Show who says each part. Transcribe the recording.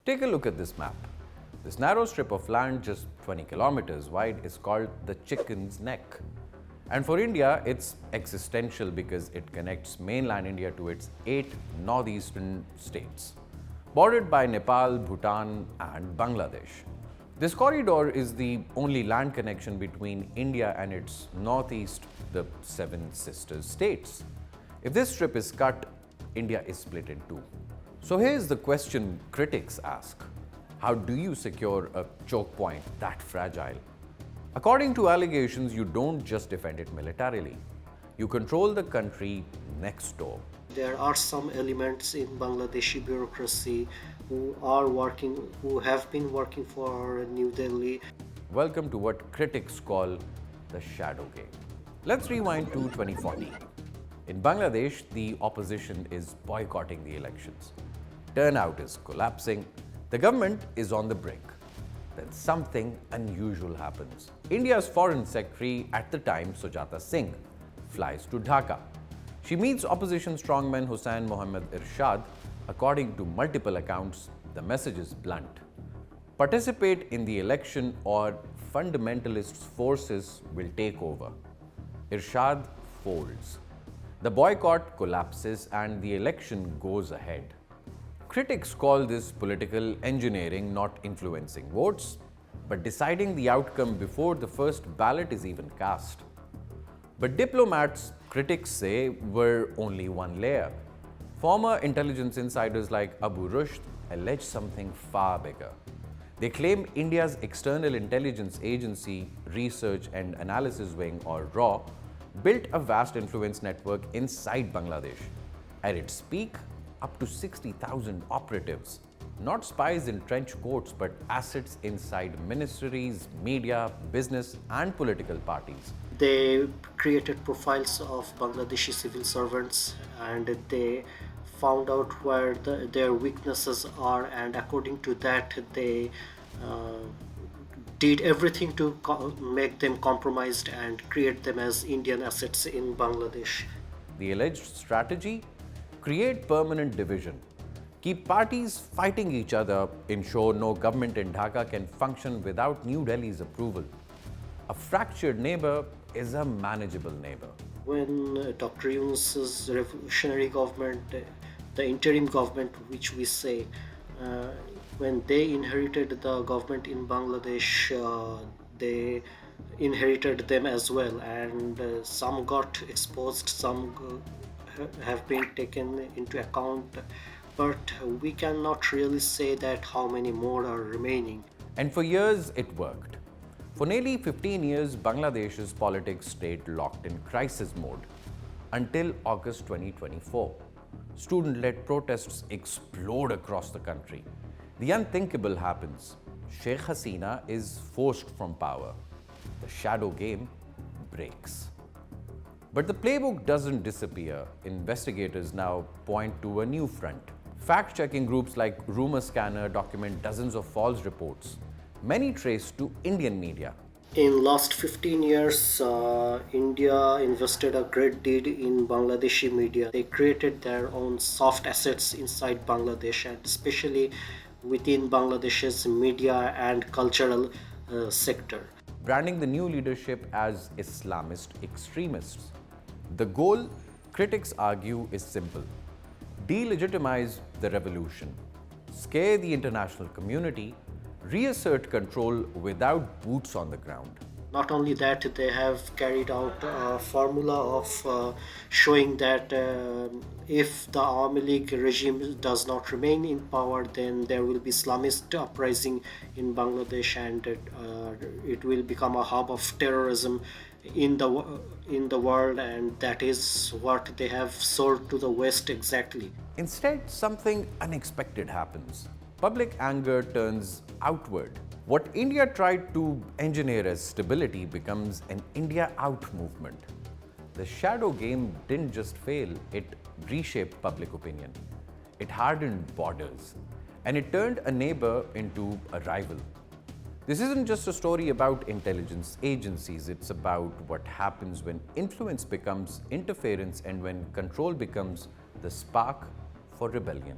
Speaker 1: Take a look at this map. This narrow strip of land, just 20 kilometers wide, is called the Chicken's Neck. And for India, it's existential because it connects mainland India to its 8 northeastern states, bordered by Nepal, Bhutan, and Bangladesh. This corridor is the only land connection between India and its northeast, the 7 sister states. If this strip is cut, India is split in two. So here's the question critics ask. How do you secure a choke point that fragile? According to allegations, you don't just defend it militarily. You control the country next door.
Speaker 2: There are some elements in Bangladeshi bureaucracy who have been working for New Delhi.
Speaker 1: Welcome to what critics call the shadow game. Let's rewind to 2014. In Bangladesh, the opposition is boycotting the elections. Turnout is collapsing. The government is on the brink. Then something unusual happens. India's Foreign Secretary at the time, Sujata Singh, flies to Dhaka. She meets opposition strongman Hussain Mohammad Irshad. According to multiple accounts, the message is blunt. Participate in the election or fundamentalist forces will take over. Irshad folds. The boycott collapses and the election goes ahead. Critics call this political engineering, not influencing votes, but deciding the outcome before the first ballot is even cast. But diplomats, critics say, were only one layer. Former intelligence insiders like Abu Rushd allege something far bigger. They claim India's External Intelligence Agency Research and Analysis Wing, or RAW, built a vast influence network inside Bangladesh. At its peak, up to 60,000 operatives, not spies in trench coats, but assets inside ministries, media, business, and political parties.
Speaker 2: They created profiles of Bangladeshi civil servants and they found out where their weaknesses are, and according to that, they did everything to make them compromised and create them as Indian assets in Bangladesh.
Speaker 1: The alleged strategy? Create permanent division. Keep parties fighting each other. Ensure no government in Dhaka can function without New Delhi's approval. A fractured neighbor is a manageable neighbor.
Speaker 2: When Dr. Yunus's revolutionary government, the interim government, which we say, when they inherited the government in Bangladesh, they inherited them as well, and some got exposed, some have been taken into account, but we cannot really say that how many more are remaining.
Speaker 1: And for years it worked. For nearly 15 years, Bangladesh's politics stayed locked in crisis mode until August 2024. Student-led protests explode across the country. The unthinkable happens. Sheikh Hasina is forced from power. The shadow game breaks. But the playbook doesn't disappear. Investigators now point to a new front. Fact-checking groups like Rumor Scanner document dozens of false reports, many traced to Indian media.
Speaker 2: In last 15 years, India invested a great deal in Bangladeshi media. They created their own soft assets inside Bangladesh, and especially within Bangladesh's media and cultural sector.
Speaker 1: Branding the new leadership as Islamist extremists. The goal, critics argue, is simple. Delegitimize the revolution, scare the international community, reassert control without boots on the ground.
Speaker 2: Not only that, they have carried out a formula of showing that if the Awami League regime does not remain in power, then there will be Islamist uprising in Bangladesh, and it will become a hub of terrorism in the world, and that is what they have sold to the West exactly.
Speaker 1: Instead, something unexpected happens. Public anger turns outward. What India tried to engineer as stability becomes an India out movement. The shadow game didn't just fail, it reshaped public opinion. It hardened borders, and it turned a neighbor into a rival. This isn't just a story about intelligence agencies, it's about what happens when influence becomes interference and when control becomes the spark for rebellion.